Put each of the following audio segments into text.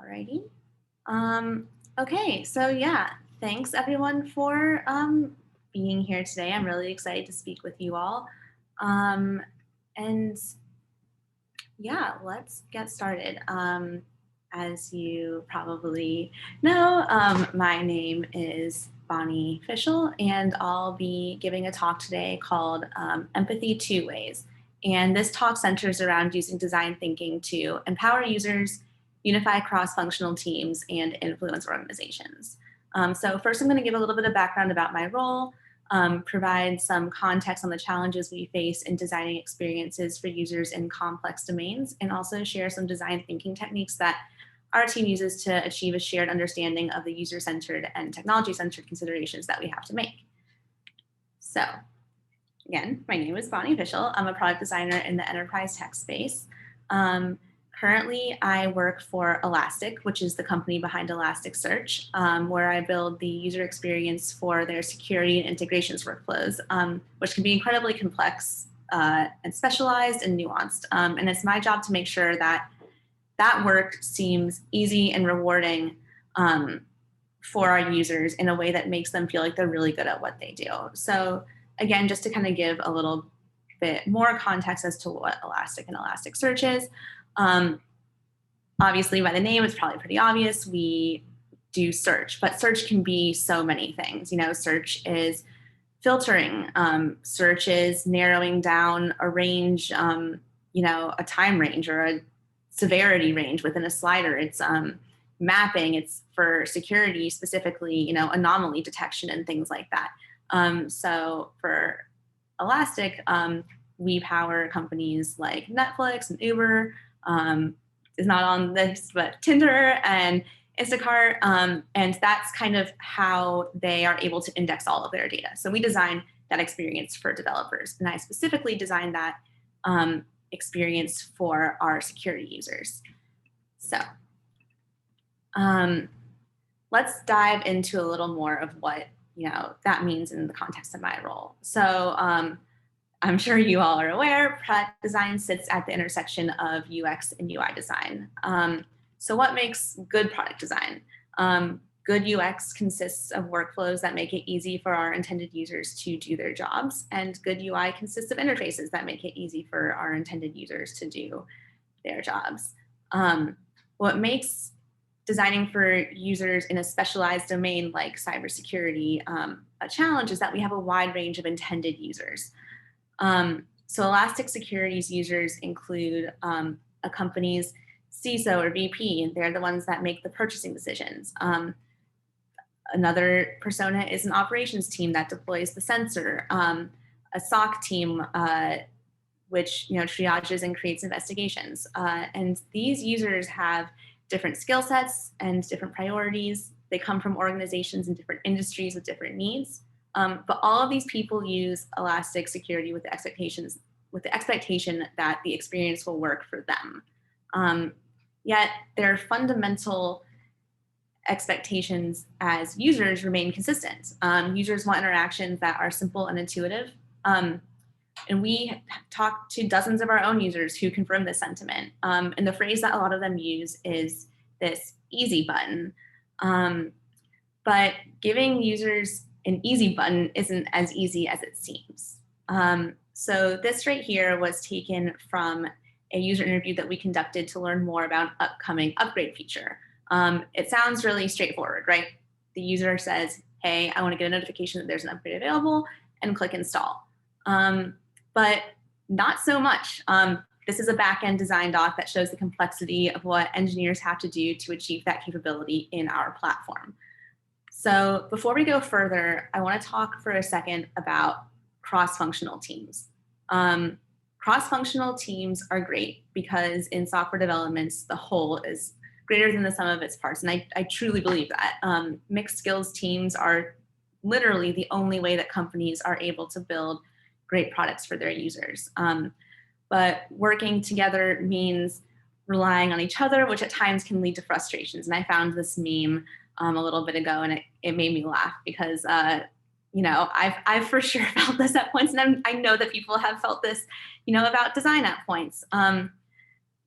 Alrighty. Okay, so yeah, thanks everyone for being here today. I'm really excited to speak with you all. Um, and yeah, let's get started. As you probably know, my name is Bonnie Fishel, and I'll be giving a talk today called Empathy Two Ways. And this talk centers around using design thinking to empower users, unify cross-functional teams, and influence organizations. So first, I'm going to give a little bit of background about my role, provide some context on the challenges we face in designing experiences for users in complex domains, and also share some design thinking techniques that our team uses to achieve a shared understanding of the user-centered and technology-centered considerations that we have to make. So again, my name is Bonnie Fishel. I'm a product designer in the enterprise tech space. Currently, I work for Elastic, which is the company behind Elasticsearch, where I build the user experience for their security and integrations workflows, which can be incredibly complex and specialized and nuanced. And it's my job to make sure that that work seems easy and rewarding for our users in a way that makes them feel like they're really good at what they do. So again, just to kind of give a little bit more context as to what Elastic and Elasticsearch is. Obviously, by the name, it's probably pretty obvious. We do search, but search can be so many things. You know, search is filtering. Search is narrowing down a range, you know, a time range or a severity range within a slider. It's mapping. It's for security, specifically, you know, anomaly detection and things like that. So for Elastic, we power companies like Netflix and Uber, is not on this, but Tinder and Instacart. And that's kind of how they are able to index all of their data. So we design that experience for developers. And I specifically designed that experience for our security users. So let's dive into a little more of what that means in the context of my role. So I'm sure you all are aware, product design sits at the intersection of UX and UI design. So what makes good product design? Good UX consists of workflows that make it easy for our intended users to do their jobs, and good UI consists of interfaces that make it easy for our intended users to do their jobs. What makes designing for users in a specialized domain like cybersecurity a challenge is that we have a wide range of intended users. So Elastic Security's users include a company's CISO or VP, and they're the ones that make the purchasing decisions. Another persona is an operations team that deploys the sensor, a SOC team, which triages and creates investigations. And these users have different skill sets and different priorities. They come from organizations in different industries with different needs. But all of these people use Elastic Security with the expectation that the experience will work for them. Yet their fundamental expectations as users remain consistent. Users want interactions that are simple and intuitive. And we talked to dozens of our own users who confirm this sentiment. And the phrase that a lot of them use is this easy button. But giving users an easy button isn't as easy as it seems. So this right here was taken from a user interview that we conducted to learn more about an upcoming upgrade feature. It sounds really straightforward, right? The user says, hey, I want to get a notification that there's an upgrade available, and click install. But not so much. This is a back-end design doc that shows the complexity of what engineers have to do to achieve that capability in our platform. So before we go further, I want to talk for a second about cross-functional teams. Cross-functional teams are great because in software development, the whole is greater than the sum of its parts. And I truly believe that. Mixed skills teams are literally the only way that companies are able to build great products for their users. But working together means relying on each other, which at times can lead to frustrations. And I found this meme a little bit ago, and it made me laugh because I've for sure felt this at points, and I know that people have felt this, about design at points.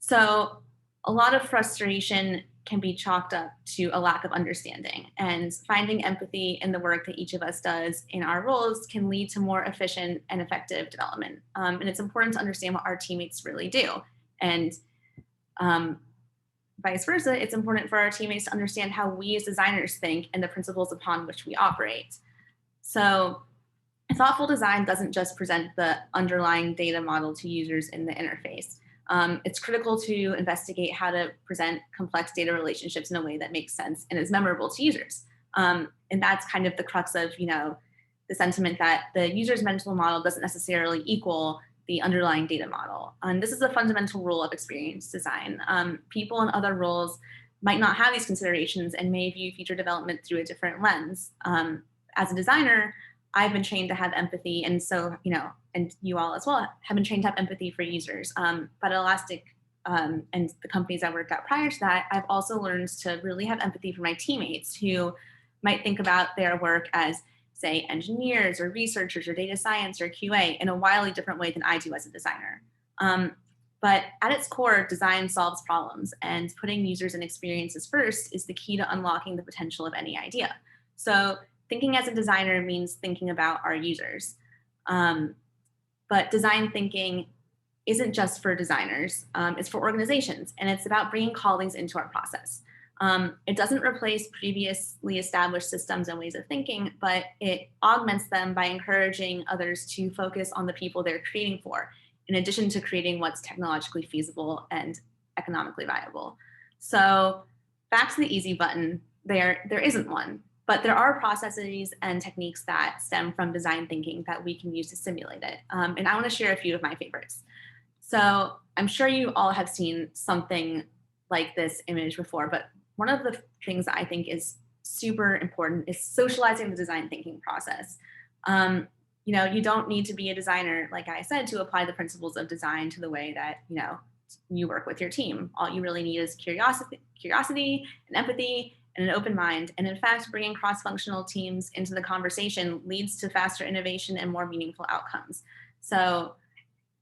So a lot of frustration can be chalked up to a lack of understanding. And finding empathy in the work that each of us does in our roles can lead to more efficient and effective development. And it's important to understand what our teammates really do. And vice versa, it's important for our teammates to understand how we as designers think and the principles upon which we operate. So thoughtful design doesn't just present the underlying data model to users in the interface. It's critical to investigate how to present complex data relationships in a way that makes sense and is memorable to users. And that's kind of the crux of, the sentiment that the user's mental model doesn't necessarily equal the underlying data model. And this is a fundamental rule of experience design. People in other roles might not have these considerations and may view feature development through a different lens. As a designer, I've been trained to have empathy, and so, and you all as well have been trained to have empathy for users. But Elastic and the companies I worked at prior to that, I've also learned to really have empathy for my teammates who might think about their work as, say, engineers or researchers or data science or QA in a wildly different way than I do as a designer. But at its core, design solves problems, and putting users and experiences first is the key to unlocking the potential of any idea. So thinking as a designer means thinking about our users. But design thinking isn't just for designers, it's for organizations, and it's about bringing colleagues into our process. It doesn't replace previously established systems and ways of thinking, but it augments them by encouraging others to focus on the people they're creating for, in addition to creating what's technologically feasible and economically viable. So back to the easy button, there isn't one. But there are processes and techniques that stem from design thinking that we can use to simulate it. And I want to share a few of my favorites. So I'm sure you all have seen something like this image before, but one of the things that I think is super important is socializing the design thinking process. You don't need to be a designer, like I said, to apply the principles of design to the way that, you work with your team. All you really need is curiosity and empathy and an open mind. And in fact, bringing cross-functional teams into the conversation leads to faster innovation and more meaningful outcomes. So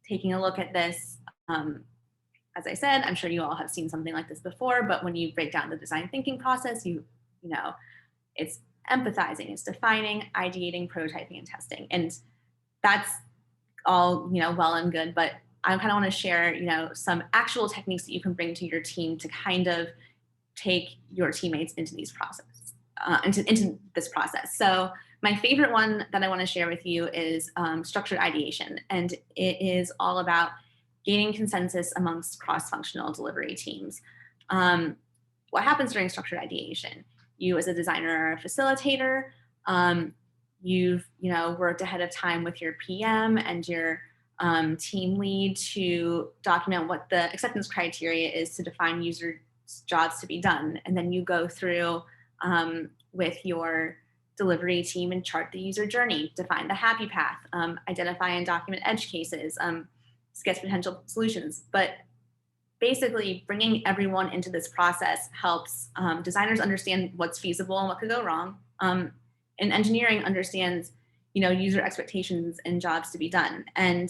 taking a look at this, as I said, I'm sure you all have seen something like this before, but when you break down the design thinking process, it's empathizing, it's defining, ideating, prototyping, and testing. And that's all, well and good, but I kind of want to share, some actual techniques that you can bring to your team to kind of take your teammates into these process, into this process. So my favorite one that I want to share with you is structured ideation. And it is all about gaining consensus amongst cross-functional delivery teams. What happens during structured ideation? You as a designer are a facilitator. You've worked ahead of time with your PM and your team lead to document what the acceptance criteria is to define user jobs to be done. And then you go through with your delivery team and chart the user journey, define the happy path, identify and document edge cases, sketch potential solutions. But basically bringing everyone into this process helps designers understand what's feasible and what could go wrong. And engineering understands, user expectations and jobs to be done. And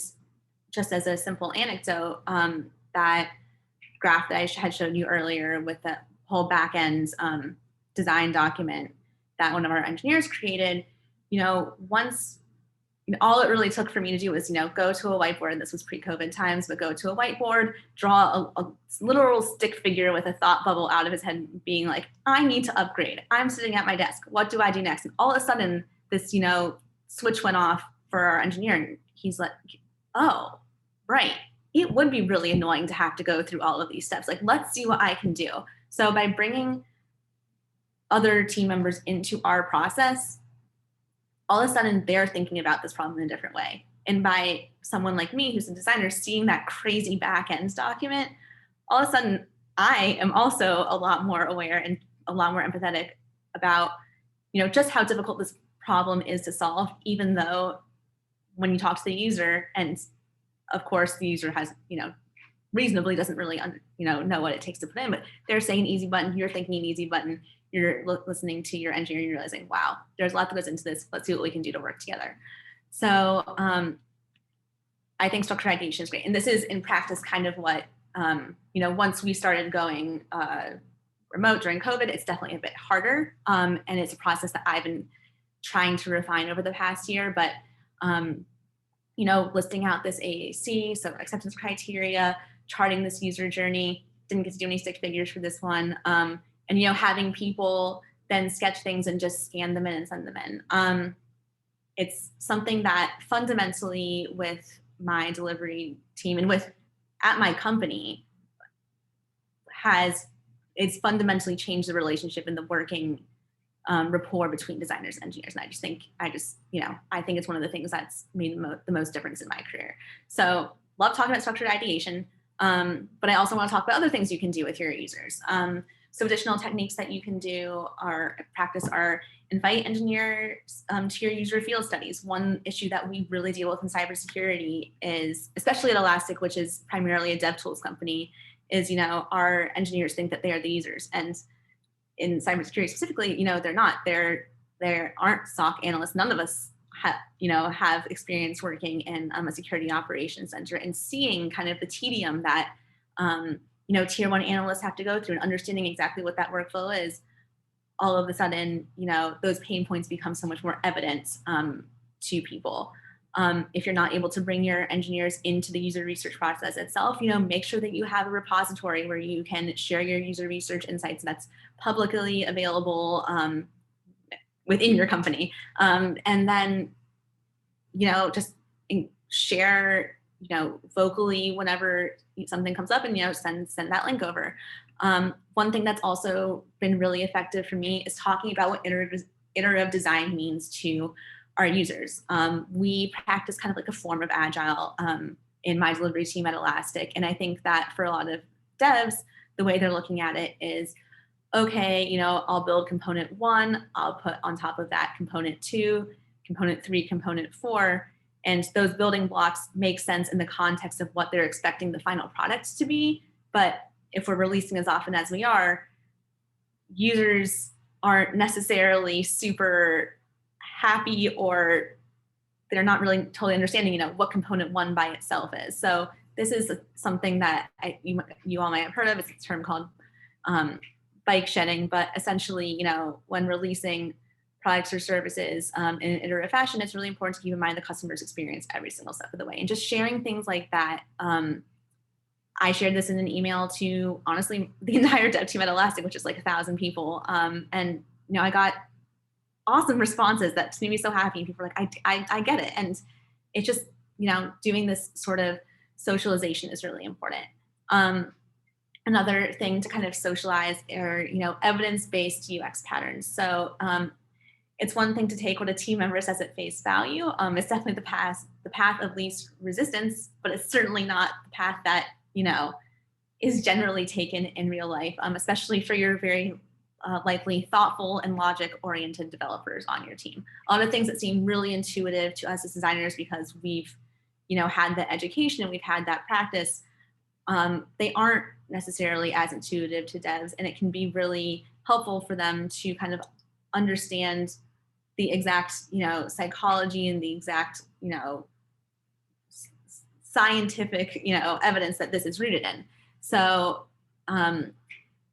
just as a simple anecdote, that graph that I had showed you earlier with the whole back end design document that one of our engineers created, once, all it really took for me to do was, go to a whiteboard. This was pre-COVID times, but go to a whiteboard, draw a literal stick figure with a thought bubble out of his head being like, I need to upgrade. I'm sitting at my desk. What do I do next? And all of a sudden this, switch went off for our engineer. And he's like, oh, right. It would be really annoying to have to go through all of these steps. Like, let's see what I can do. So by bringing other team members into our process, all of a sudden they're thinking about this problem in a different way. And by someone like me, who's a designer, seeing that crazy back end document, all of a sudden I am also a lot more aware and a lot more empathetic about, just how difficult this problem is to solve, even though when you talk to the user, and of course the user has, reasonably doesn't really, know what it takes to put in, but they're saying easy button, you're thinking an easy button, you're listening to your engineer, you're realizing, wow, there's a lot that goes into this. Let's see what we can do to work together. So I think structured ideation is great. And this is in practice kind of what, once we started going remote during COVID, it's definitely a bit harder. And it's a process that I've been trying to refine over the past year. But, listing out this AAC, so acceptance criteria, charting this user journey, didn't get to do any stick figures for this one. And, having people then sketch things and just scan them in and send them in. It's something that fundamentally with my delivery team and at my company it's fundamentally changed the relationship and the working rapport between designers and engineers. And I think it's one of the things that's made the most difference in my career. So love talking about structured ideation, but I also want to talk about other things you can do with your users. So additional techniques that you can do practice are invite engineers to your user field studies. One issue that we really deal with in cybersecurity is, especially at Elastic, which is primarily a dev tools company, is, our engineers think that they are the users. And in cybersecurity specifically, they're not. There aren't SOC analysts. None of us have experience working in a security operations center and seeing kind of the tedium that tier one analysts have to go through and understanding exactly what that workflow is. All of a sudden, those pain points become so much more evident to people. If you're not able to bring your engineers into the user research process itself, make sure that you have a repository where you can share your user research insights that's publicly available within your company. And then, just share, vocally whenever something comes up and, send that link over. One thing that's also been really effective for me is talking about what iterative design means to our users. We practice kind of like a form of agile in my delivery team at Elastic. And I think that for a lot of devs, the way they're looking at it is, okay, I'll build component 1, I'll put on top of that component 2, component 3, component 4, and those building blocks make sense in the context of what they're expecting the final product to be. But if we're releasing as often as we are, users aren't necessarily super happy, or they're not really totally understanding, what component 1 by itself is. So this is something that you all might have heard of. It's a term called bike shedding, but essentially, when releasing products or services in an iterative fashion, it's really important to keep in mind the customer's experience every single step of the way. And just sharing things like that. I shared this in an email to, honestly, the entire dev team at Elastic, which is like 1,000 people. And, I got awesome responses that made me so happy. People were like, I get it. And it's just, doing this sort of socialization is really important. Another thing to kind of socialize are, evidence-based UX patterns. So it's one thing to take what a team member says at face value. It's definitely the path of least resistance, but it's certainly not the path that, is generally taken in real life, especially for your very likely thoughtful and logic-oriented developers on your team. A lot of things that seem really intuitive to us as designers because we've, had the education and we've had that practice, they aren't necessarily as intuitive to devs, and it can be really helpful for them to kind of understand the exact, psychology and the exact, scientific, evidence that this is rooted in. So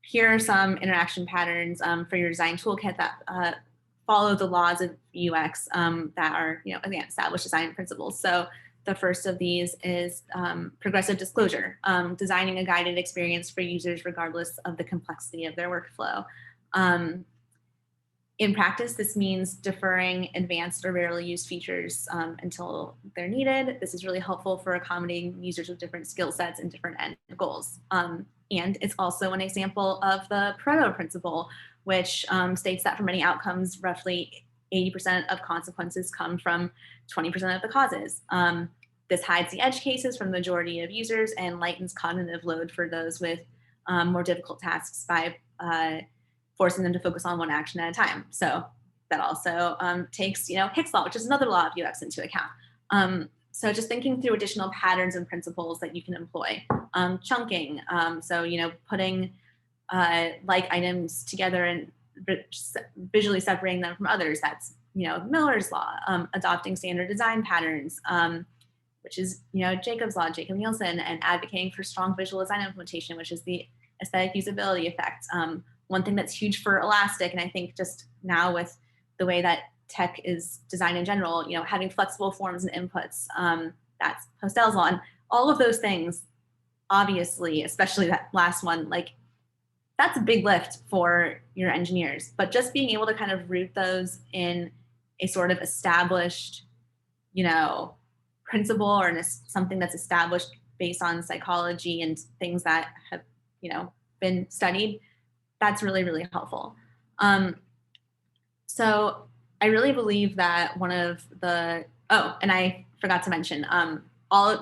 here are some interaction patterns for your design toolkit that follow the laws of UX that are, again, established design principles. So the first of these is progressive disclosure, designing a guided experience for users regardless of the complexity of their workflow. In practice, this means deferring advanced or rarely used features until they're needed. This is really helpful for accommodating users with different skill sets and different end goals. And it's also an example of the Primo Principle, which states that for many outcomes, roughly 80% of consequences come from 20% of the causes. This hides the edge cases from the majority of users and lightens cognitive load for those with more difficult tasks by forcing them to focus on one action at a time. So that also takes, Hicks law, which is another law of UX, into account. So just thinking through additional patterns and principles that you can employ. Chunking, so, putting like items together and visually separating them from others. That's, Miller's law. Adopting standard design patterns, which is, Jacob's law, Jacob Nielsen, and advocating for strong visual design implementation, which is the aesthetic usability effect. one thing that's huge for Elastic, and I think just now with the way that tech is designed in general, having flexible forms and inputs, that's Postel's law, and all of those things, obviously, especially that last one, like that's a big lift for your engineers. But just being able to kind of root those in a sort of established, principle or something that's established based on psychology and things that have, been studied, that's really, really helpful. So I really believe that one of the, and I forgot to mention,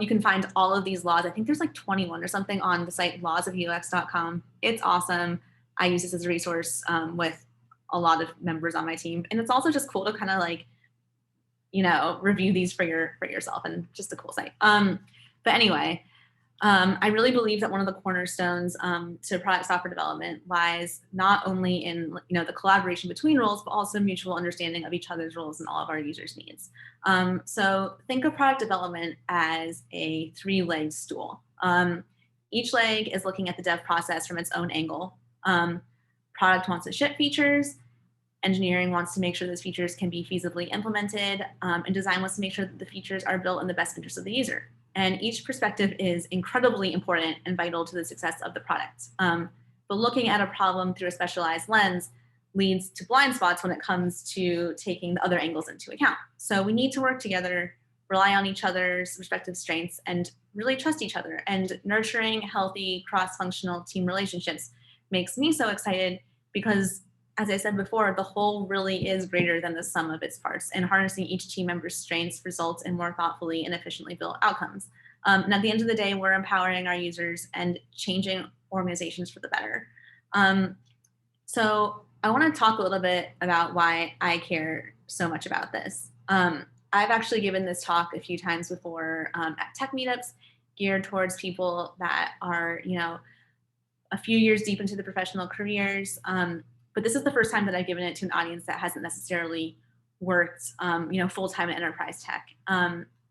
you can find all of these laws. I think there's like 21 or something on the site lawsofux.com. It's awesome. I use this as a resource with a lot of members on my team. And it's also just cool to kind of like, review these for yourself, and just a cool site. But anyway, I really believe that one of the cornerstones to product software development lies not only in the collaboration between roles, but also mutual understanding of each other's roles and all of our users' needs. So think of product development as a three-legged stool. Each leg is looking at the dev process from its own angle. Product wants to ship features. Engineering wants to make sure those features can be feasibly implemented, and design wants to make sure that the features are built in the best interest of the user. And each perspective is incredibly important and vital to the success of the product. But looking at a problem through a specialized lens leads to blind spots when it comes to taking the other angles into account. So we need to work together, rely on each other's respective strengths, and really trust each other. And nurturing healthy cross-functional team relationships makes me so excited because, as I said before, the whole really is greater than the sum of its parts, and harnessing each team member's strengths results in more thoughtfully and efficiently built outcomes. And at the end of the day, we're empowering our users and changing organizations for the better. So I want to talk a little bit about why I care so much about this. I've actually given this talk a few times before at tech meetups geared towards people that are, a few years deep into the professional careers. But this is the first time that I've given it to an audience that hasn't necessarily worked, full-time in enterprise tech.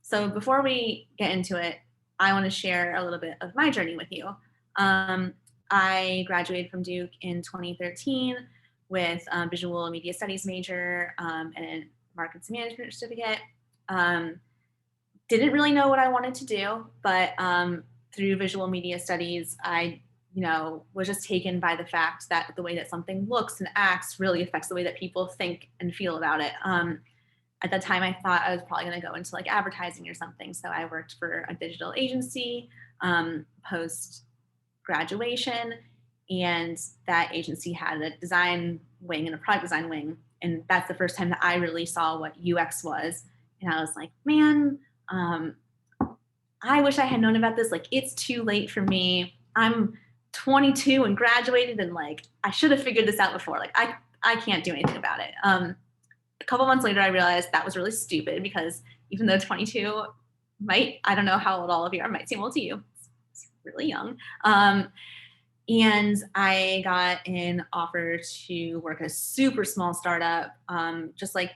So before we get into it, I want to share a little bit of my journey with you. I graduated from Duke in 2013 with a visual media studies major and a marketing management certificate. Didn't really know what I wanted to do, but through visual media studies, I was just taken by the fact that the way that something looks and acts really affects the way that people think and feel about it. At that time, I thought I was probably going to go into like advertising or something. So I worked for a digital agency post graduation, and that agency had a design wing and a product design wing. And that's the first time that I really saw what UX was. And I was like, man, I wish I had known about this. Like, it's too late for me. I'm 22 and graduated, and like I should have figured this out before. Like I can't do anything about it. A couple months later, I realized that was really stupid because even though 22 I don't know how old all of you are, might seem old to you. It's really young. And I got an offer to work at a super small startup, just like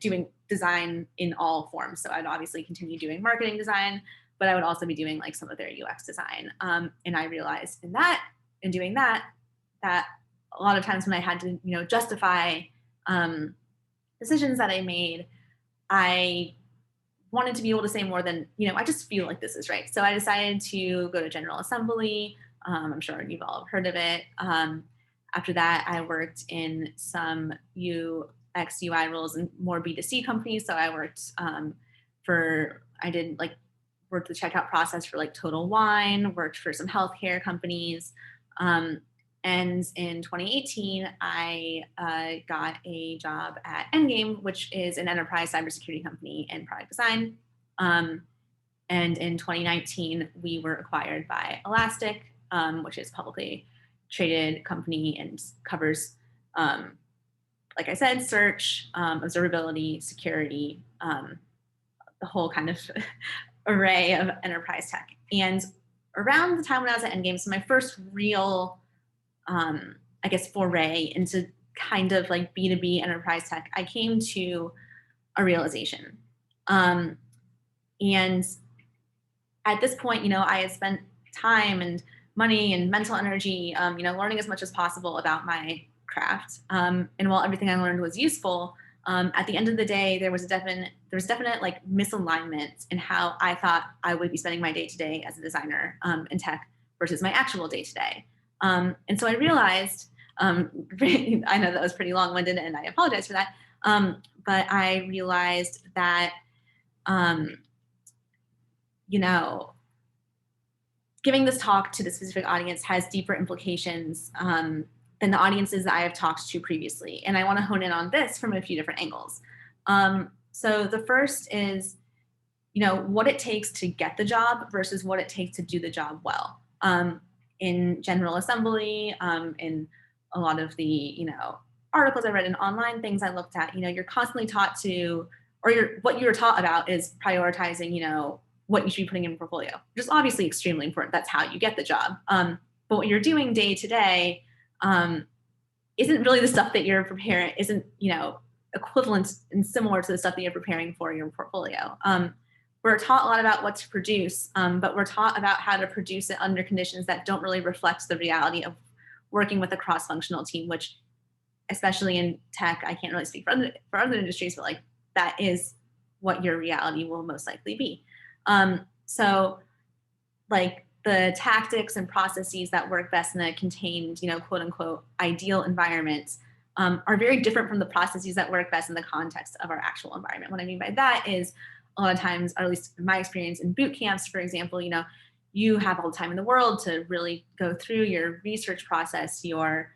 doing design in all forms. So I'd obviously continue doing marketing design, but I would also be doing like some of their UX design. And I realized in doing that a lot of times when I had to, justify decisions that I made, I wanted to be able to say more than, I just feel like this is right. So I decided to go to General Assembly. I'm sure you've all heard of it. After that, I worked in some UX UI roles in more B2C companies. So I worked worked the checkout process for like Total Wine, worked for some healthcare companies. And in 2018, I got a job at Endgame, which is an enterprise cybersecurity company and product design. And in 2019, we were acquired by Elastic, which is a publicly traded company and covers, like I said, search, observability, security, the whole kind of array of enterprise tech. And around the time when I was at Endgame, so my first real, foray into kind of like B2B enterprise tech, I came to a realization. And at this point, I had spent time and money and mental energy, learning as much as possible about my craft. And while everything I learned was useful, at the end of the day, there was definite like misalignment in how I thought I would be spending my day to day as a designer in tech versus my actual day to day. And so I realized, I know that was pretty long winded and I apologize for that. But I realized that, giving this talk to the specific audience has deeper implications than the audiences that I have talked to previously. And I want to hone in on this from a few different angles. So the first is, what it takes to get the job versus what it takes to do the job well. In general assembly, in a lot of the, articles I read and online things I looked at, you're constantly taught to, or what you're taught about is prioritizing, what you should be putting in a portfolio, which is obviously extremely important. That's how you get the job. But what you're doing day to day isn't really the stuff that you're preparing, isn't, equivalent and similar to the stuff that you're preparing for your portfolio. We're taught a lot about what to produce, but we're taught about how to produce it under conditions that don't really reflect the reality of working with a cross-functional team, which, especially in tech, I can't really speak for other industries, but like that is what your reality will most likely be. So like the tactics and processes that work best in a contained, quote unquote, ideal environment are very different from the processes that work best in the context of our actual environment. What I mean by that is a lot of times, or at least in my experience in boot camps, for example, you have all the time in the world to really go through your research process, your,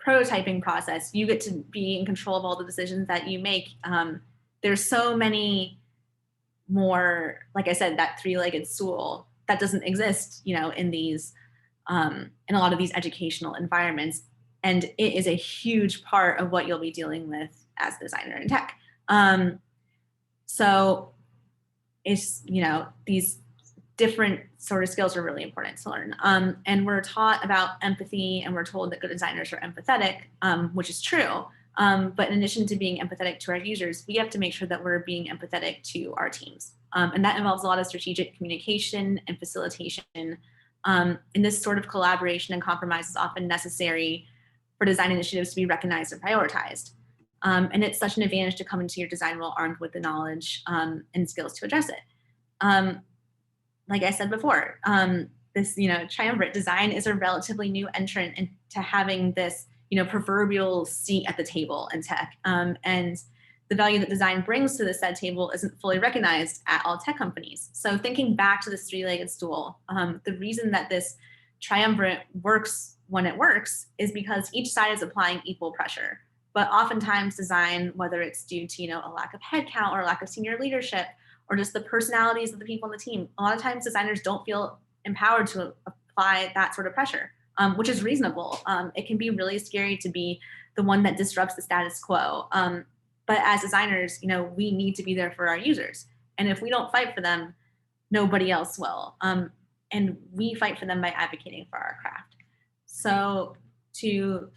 prototyping process. You get to be in control of all the decisions that you make. There's so many more, like I said, that three-legged stool that doesn't exist, in these, in a lot of these educational environments. And it is a huge part of what you'll be dealing with as a designer in tech. So it's, these different sort of skills are really important to learn. And we're taught about empathy and we're told that good designers are empathetic, which is true. But in addition to being empathetic to our users, we have to make sure that we're being empathetic to our teams. And that involves a lot of strategic communication and facilitation. And this sort of collaboration and compromise is often necessary for design initiatives to be recognized and prioritized. And it's such an advantage to come into your design role armed with the knowledge and skills to address it. Like I said before, this, triumvirate design is a relatively new entrant into having this, proverbial seat at the table in tech. And the value that design brings to the said table isn't fully recognized at all tech companies. So thinking back to this three-legged stool, the reason that this triumvirate works when it works is because each side is applying equal pressure. But oftentimes design, whether it's due to, a lack of headcount or a lack of senior leadership, or just the personalities of the people on the team, a lot of times designers don't feel empowered to apply that sort of pressure, which is reasonable. It can be really scary to be the one that disrupts the status quo. But as designers, we need to be there for our users. And if we don't fight for them, nobody else will. And we fight for them by advocating for our craft. So to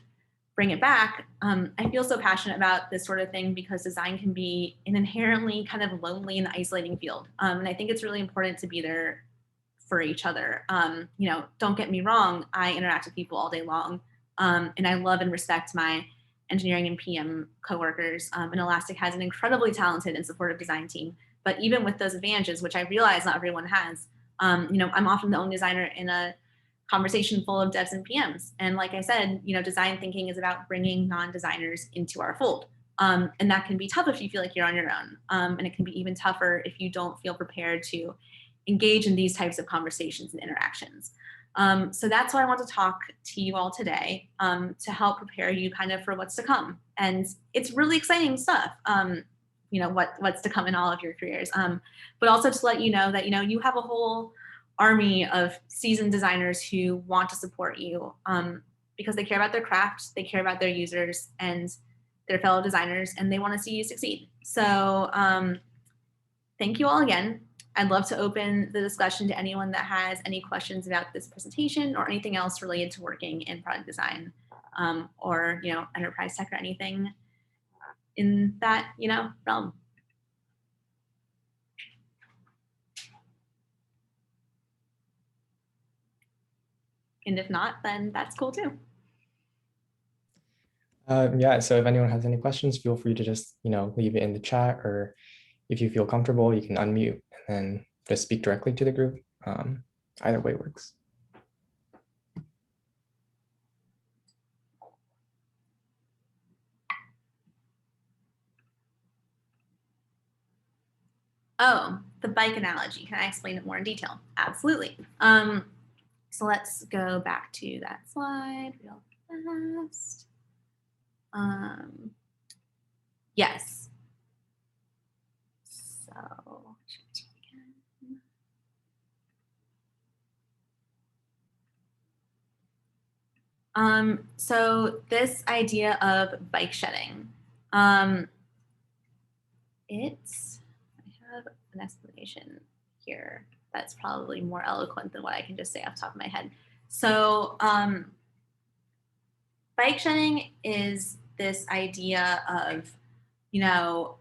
bring it back, I feel so passionate about this sort of thing because design can be an inherently kind of lonely and isolating field. And I think it's really important to be there for each other. Don't get me wrong, I interact with people all day long. And I love and respect my engineering and PM coworkers. And Elastic has an incredibly talented and supportive design team. But even with those advantages, which I realize not everyone has, I'm often the only designer in a conversation full of devs and PMs. And like I said, design thinking is about bringing non-designers into our fold. And that can be tough if you feel like you're on your own. And it can be even tougher if you don't feel prepared to engage in these types of conversations and interactions. So that's why I want to talk to you all today, to help prepare you kind of for what's to come. And it's really exciting stuff, what's to come in all of your careers. But also to let you know that, you have a whole army of seasoned designers who want to support you because they care about their craft, they care about their users and their fellow designers, and they want to see you succeed. So thank you all again. I'd love to open the discussion to anyone that has any questions about this presentation or anything else related to working in product design or, enterprise tech or anything in that, realm. And if not, then that's cool too. Yeah, so if anyone has any questions, feel free to just, leave it in the chat, or if you feel comfortable, you can unmute and then just speak directly to the group. Either way works. Oh, the bike analogy. Can I explain it more in detail? Absolutely. So let's go back to that slide real fast. Yes. So, so this idea of bike shedding, I have an explanation here that's probably more eloquent than what I can just say off the top of my head. So bike shedding is this idea of,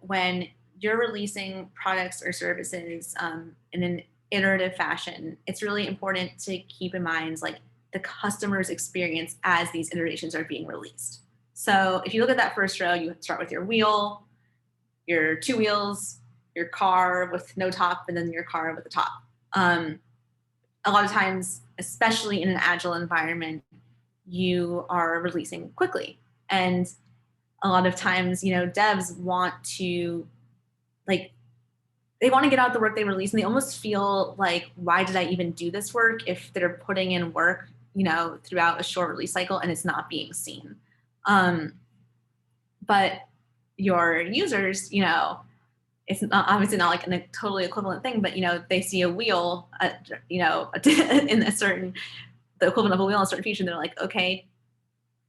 when you're releasing products or services in an iterative fashion, it's really important to keep in mind like the customer's experience as these iterations are being released. So if you look at that first row, you start with your wheel, your two wheels, your car with no top, and then your car with a top. A lot of times, especially in an agile environment, you are releasing quickly. And a lot of times, devs want to they want to get out the work they release, and they almost feel like, why did I even do this work if they're putting in work, throughout a short release cycle and it's not being seen. But your users, it's not, obviously not like a totally equivalent thing, but they see a wheel, in a certain, the equivalent of a wheel in a certain feature, and they're like, okay,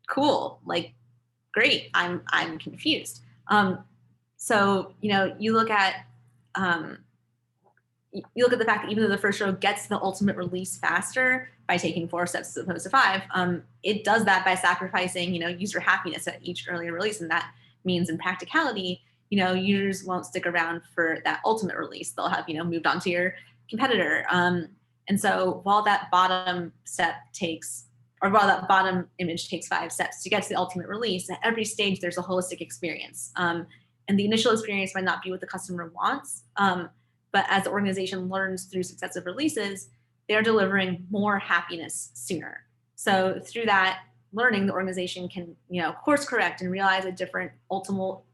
cool, like, great, I'm confused. So you look at the fact that even though the first row gets the ultimate release faster by taking 4 steps as opposed to 5, it does that by sacrificing user happiness at each earlier release, and that means in practicality, users won't stick around for that ultimate release. They'll have moved on to your competitor. And so while that bottom image takes 5 steps to get to the ultimate release, at every stage there's a holistic experience. And the initial experience might not be what the customer wants, but as the organization learns through successive releases, they're delivering more happiness sooner. So through that learning, the organization can, course correct and realize a different potential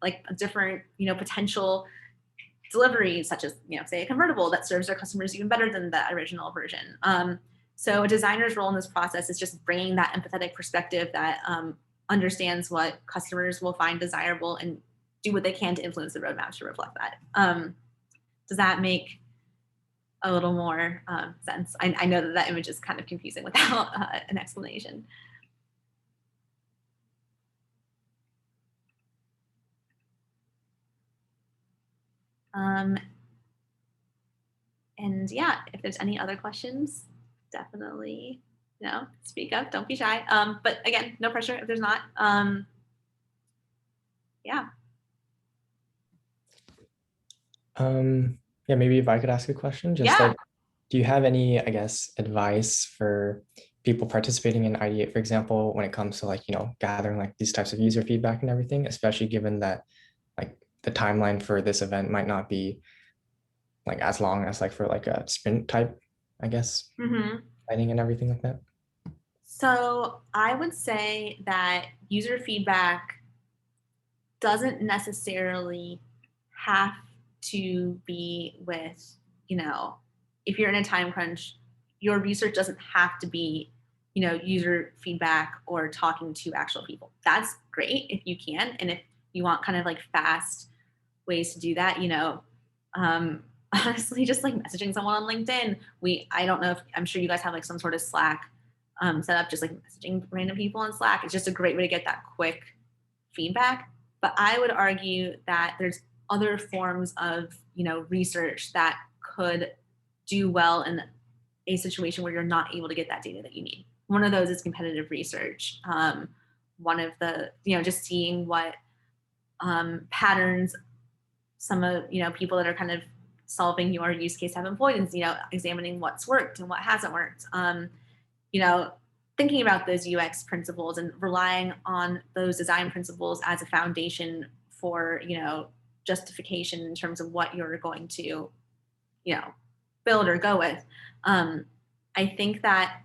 delivery, such as, say a convertible that serves their customers even better than the original version. So a designer's role in this process is just bringing that empathetic perspective that understands what customers will find desirable and do what they can to influence the roadmap to reflect that. Does that make a little more sense? I know that image is kind of confusing without an explanation. And yeah, if there's any other questions, definitely, speak up, don't be shy. But again, no pressure if there's not. Yeah. Yeah, maybe if I could ask a question, just like, do you have any, I guess, advice for people participating in IDEATE, for example, when it comes to gathering like these types of user feedback and everything, especially given that like the timeline for this event might not be like as long as like for like a sprint type, I guess, writing and everything like that? So I would say that user feedback doesn't necessarily have to be with, if you're in a time crunch, your research doesn't have to be, user feedback or talking to actual people. That's great if you can. And if you want kind of like fast ways to do that, honestly, just like messaging someone on LinkedIn. I don't know if, I'm sure you guys have like some sort of Slack set up, just like messaging random people on Slack. It's just a great way to get that quick feedback. But I would argue that there's other forms of, research that could do well in a situation where you're not able to get that data that you need. One of those is competitive research. One of the, just seeing what patterns some of, people that are kind of solving your use case have employed, and, examining what's worked and what hasn't worked. thinking about those UX principles and relying on those design principles as a foundation for, justification in terms of what you're going to, build or go with. I think that,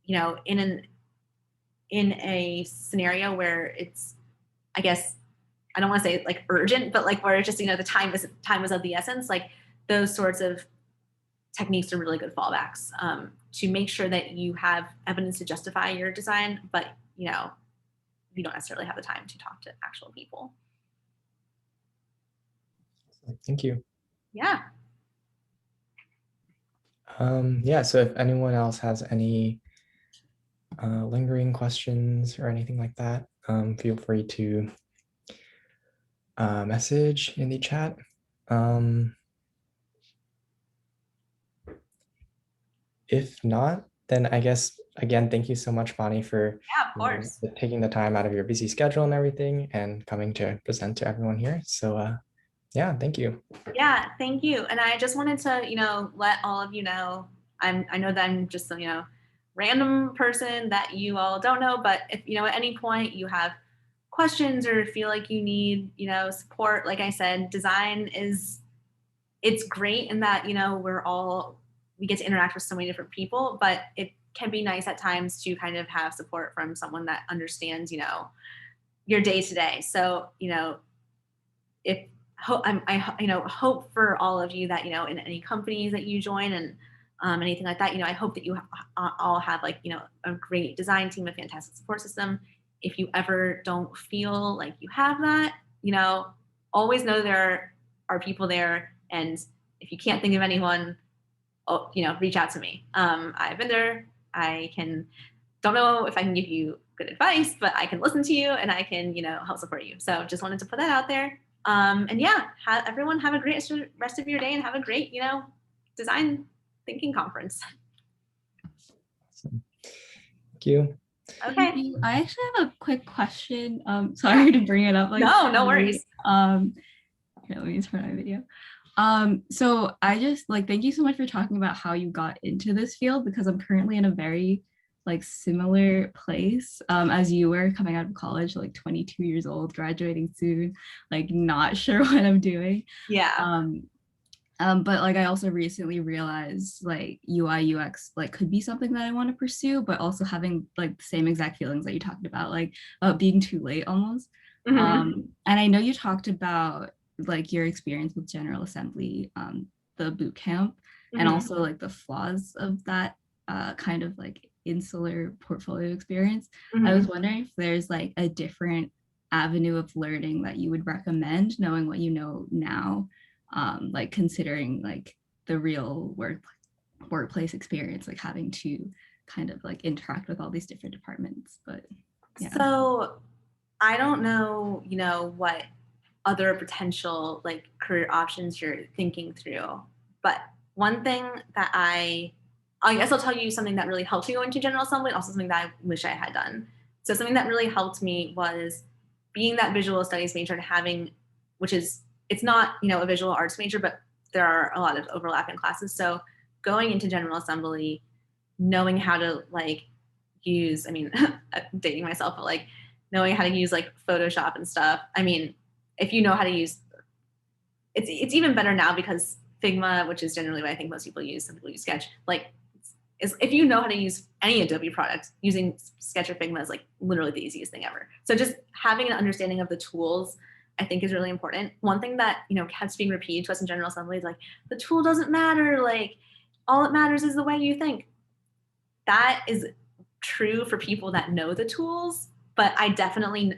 in a scenario where it's, I guess, I don't want to say like urgent, but like where it's just, the time is of the essence, like those sorts of techniques are really good fallbacks to make sure that you have evidence to justify your design, but you don't necessarily have the time to talk to actual people. Thank you. Yeah. Yeah, so if anyone else has any lingering questions or anything like that, feel free to message in the chat. If not, then I guess, again, thank you so much, Bonnie, for taking the time out of your busy schedule and everything and coming to present to everyone here. So yeah, thank you. Yeah, thank you. And I just wanted to, let all of you know, I know that I'm just a, random person that you all don't know, but if, at any point you have questions or feel like you need, support, like I said, design it's great in that, we get to interact with so many different people, but it can be nice at times to kind of have support from someone that understands, your day to day. So, if I hope for all of you that, in any companies that you join and anything like that, I hope that you all have like, a great design team, a fantastic support system. If you ever don't feel like you have that, always know there are people there. And if you can't think of anyone, reach out to me. I've been there. Don't know if I can give you good advice, but I can listen to you and I can, help support you. So just wanted to put that out there. And yeah, everyone have a great rest of your day and have a great, design thinking conference. Awesome. Thank you. Okay. Thank you. I actually have a quick question. Sorry to bring it up. Like, no worries. Here, let me turn my video. So I just thank you so much for talking about how you got into this field, because I'm currently in a very similar place as you were, coming out of college, 22 years old, graduating soon, not sure what I'm doing. Yeah. But I also recently realized UI UX could be something that I want to pursue, but also having the same exact feelings that you talked about, being too late almost. Mm-hmm. And I know you talked about your experience with General Assembly, the boot camp, mm-hmm. and also the flaws of that kind of insular portfolio experience. Mm-hmm. I was wondering if there's a different avenue of learning that you would recommend, knowing what you know now, considering the real workplace experience, having to kind of interact with all these different departments. But yeah. So I don't know, what other potential career options you're thinking through, but one thing that I guess I'll tell you something that really helped me go into General Assembly, and also something that I wish I had done. So something that really helped me was being that visual studies major and having, it's not, a visual arts major, but there are a lot of overlapping classes. So going into General Assembly, knowing how to use, dating myself, but knowing how to use Photoshop and stuff. If you know how to use, it's even better now because Figma, which is generally what I think most people use, some people use Sketch, if you know how to use any Adobe product, using Sketch or Figma is literally the easiest thing ever. So just having an understanding of the tools, I think, is really important. One thing that, keeps being repeated to us in General Assembly is the tool doesn't matter. All it matters is the way you think. That is true for people that know the tools, but I definitely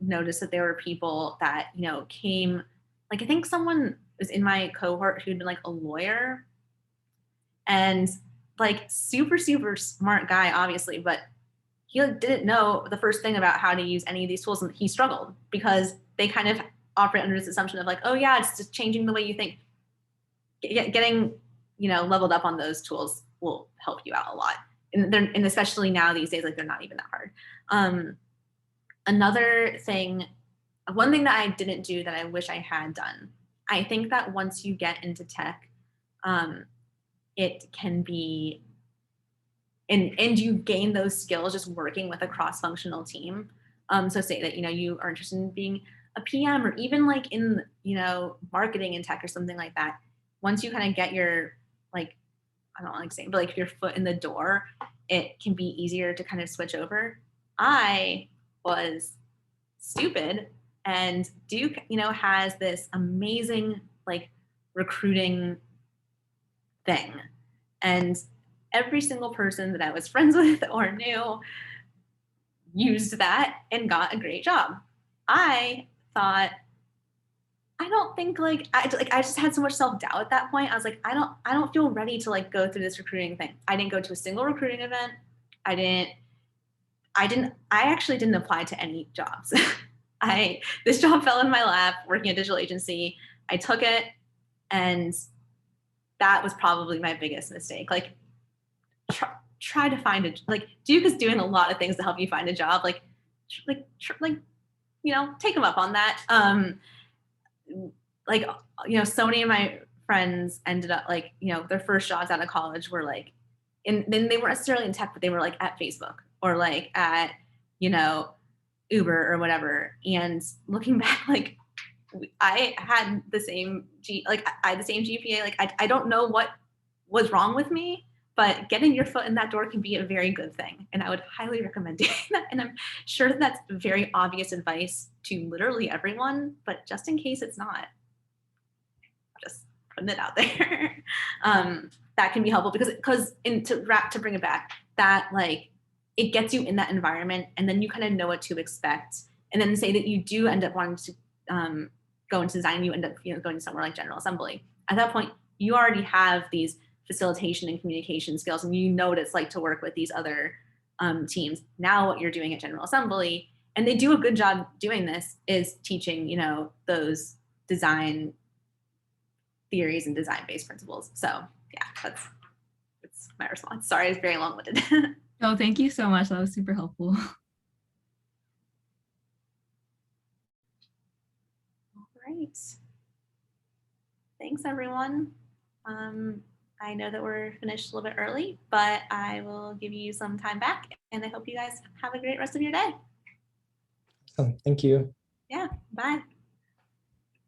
noticed that there were people that, came, I think someone was in my cohort who'd been a lawyer and super, super smart guy, obviously, but he didn't know the first thing about how to use any of these tools, and he struggled because they kind of operate under this assumption of oh yeah, it's just changing the way you think. Getting, leveled up on those tools will help you out a lot. And especially now these days, they're not even that hard. Another thing, one thing that I didn't do that I wish I had done, I think that once you get into tech, it can be and you gain those skills just working with a cross-functional team. So say that, you are interested in being a PM or even like in, marketing and tech or something like that. Once you kind of get your, like, I don't like saying, but like your foot in the door, it can be easier to kind of switch over. I was stupid, and Duke, has this amazing like recruiting thing. And every single person that I was friends with or knew used that and got a great job. I thought, I don't think I just had so much self-doubt at that point. I was like, I don't feel ready to like go through this recruiting thing. I didn't go to a single recruiting event. I actually didn't apply to any jobs. This job fell in my lap working at a digital agency. I took it, and that was probably my biggest mistake. Like, try to find Duke is doing a lot of things to help you find a job. Take them up on that. So many of my friends ended up their first jobs out of college were like, and then they weren't necessarily in tech, but they were like at Facebook or like at, Uber or whatever. And looking back, like I had the same I had the same GPA. Like I don't know what was wrong with me, but getting your foot in that door can be a very good thing. And I would highly recommend doing that. And I'm sure that's very obvious advice to literally everyone, but just in case it's not, just putting it out there. That can be helpful because to bring it back, that like it gets you in that environment, and then you kind of know what to expect. And then say that you do end up wanting to go into design, you end up going somewhere like General Assembly. At that point, you already have these facilitation and communication skills, and you know what it's like to work with these other teams. Now what you're doing at General Assembly, and they do a good job doing this, is teaching those design theories and design-based principles. So yeah, that's my response. Sorry, it's very long-winded. No, thank you so much. That was super helpful. All right. Thanks, everyone. I know that we're finished a little bit early, but I will give you some time back, and I hope you guys have a great rest of your day. Awesome. Thank you. Yeah, bye.